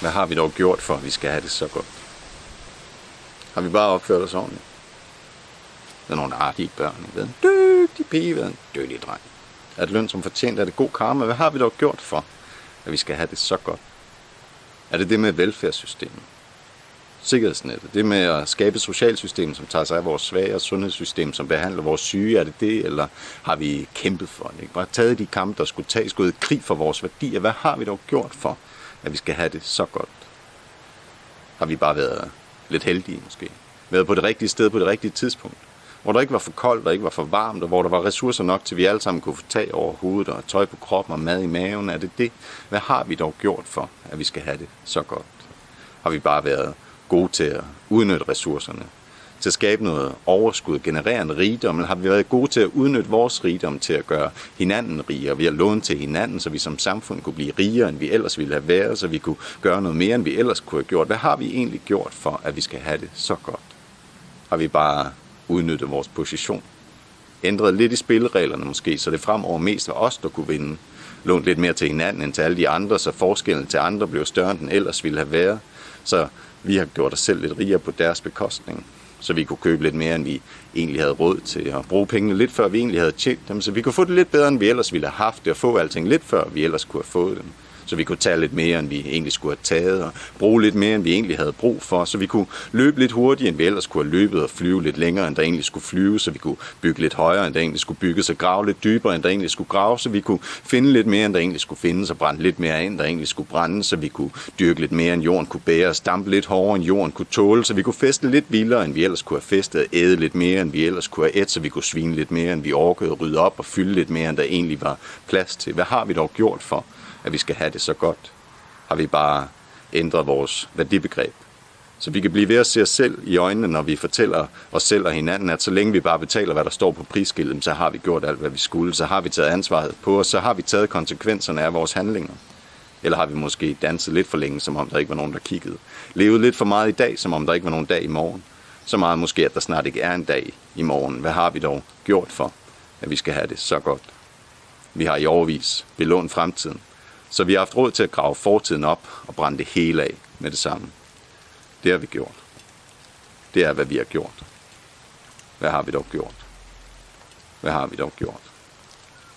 Hvad har vi dog gjort for, at vi skal have det så godt? Har vi bare opført os ordentligt? Der er nogle artige børn, ikke ved? Dygtig pige, ved en dygtig dreng. Er det løn som fortjent? Er det god karma? Hvad har vi dog gjort for, at vi skal have det så godt? Er det det med velfærdssystemet? Sikkerhedsnettet? Det med at skabe et socialt system, som tager sig af vores svage, og sundhedssystem, som behandler vores syge? Er det det, eller har vi kæmpet for det? Ikke? Bare taget de kampe, der skulle tages, gået i krig for vores værdier. Hvad har vi dog gjort for, at vi skal have det så godt? Har vi bare været lidt heldige måske? Været på det rigtige sted på det rigtige tidspunkt? Hvor der ikke var for koldt og ikke var for varmt, og hvor der var ressourcer nok til, at vi alle sammen kunne få tag over hovedet og tøj på kroppen og mad i maven. Er det det? Hvad har vi dog gjort for, at vi skal have det så godt? Har vi bare været gode til at udnytte ressourcerne, til at skabe noget overskud, generere en rigdom, eller har vi været gode til at udnytte vores rigdom til at gøre hinanden rigere? Vi har lånt til hinanden, så vi som samfund kunne blive rigere, end vi ellers ville have været, så vi kunne gøre noget mere, end vi ellers kunne have gjort. Hvad har vi egentlig gjort for, at vi skal have det så godt? Har vi bare udnyttet vores position? Ændret lidt i spillereglerne måske, så det fremover mest var os, der kunne vinde. Lånt lidt mere til hinanden end til alle de andre, så forskellen til andre blev større, end den ellers ville have været. Så vi har gjort os selv lidt rigere på deres bekostning, så vi kunne købe lidt mere, end vi egentlig havde råd til, at bruge pengene lidt før vi egentlig havde tjent dem, så vi kunne få det lidt bedre, end vi ellers ville have haft det, og få alting lidt før vi ellers kunne have fået dem. Så vi kunne tage lidt mere, end vi egentlig skulle have taget, og bruge lidt mere, end vi egentlig havde brug for, så vi kunne løbe lidt hurtigere, end vi ellers kunne have løbet, og flyve lidt længere, end der egentlig skulle flyve, så vi kunne bygge lidt højere, end der egentlig skulle bygges, og grave lidt dybere, end der egentlig skulle grave, så vi kunne finde lidt mere, end der egentlig skulle findes, og brænde lidt mere af, end der egentlig skulle brænde, så vi kunne dyrke lidt mere, end jorden kunne bære, og stampe lidt hårdere, end jorden kunne tåle, så vi kunne feste lidt vildere, end vi ellers kunne have festet, og æde lidt mere, end vi ellers kunne have ædt, så vi kunne svine lidt mere, end vi orkede at rydde op, og fylde lidt mere, end der egentlig var plads til. Hvad har vi dog gjort for, at vi skal have det så godt? Har vi bare ændret vores værdibegreb, så vi kan blive ved at se os selv i øjnene, når vi fortæller os selv og hinanden, at så længe vi bare betaler, hvad der står på prisskiltet, så har vi gjort alt, hvad vi skulle, så har vi taget ansvaret på os, så har vi taget konsekvenserne af vores handlinger. Eller har vi måske danset lidt for længe, som om der ikke var nogen, der kiggede. Levet lidt for meget i dag, som om der ikke var nogen dag i morgen. Så meget måske, at der snart ikke er en dag i morgen. Hvad har vi dog gjort for, at vi skal have det så godt? Vi har i årevis belånt fremtiden, så vi har haft råd til at grave fortiden op og brænde det hele af med det samme. Det har vi gjort. Det er, hvad vi har gjort. Hvad har vi dog gjort? Hvad har vi dog gjort?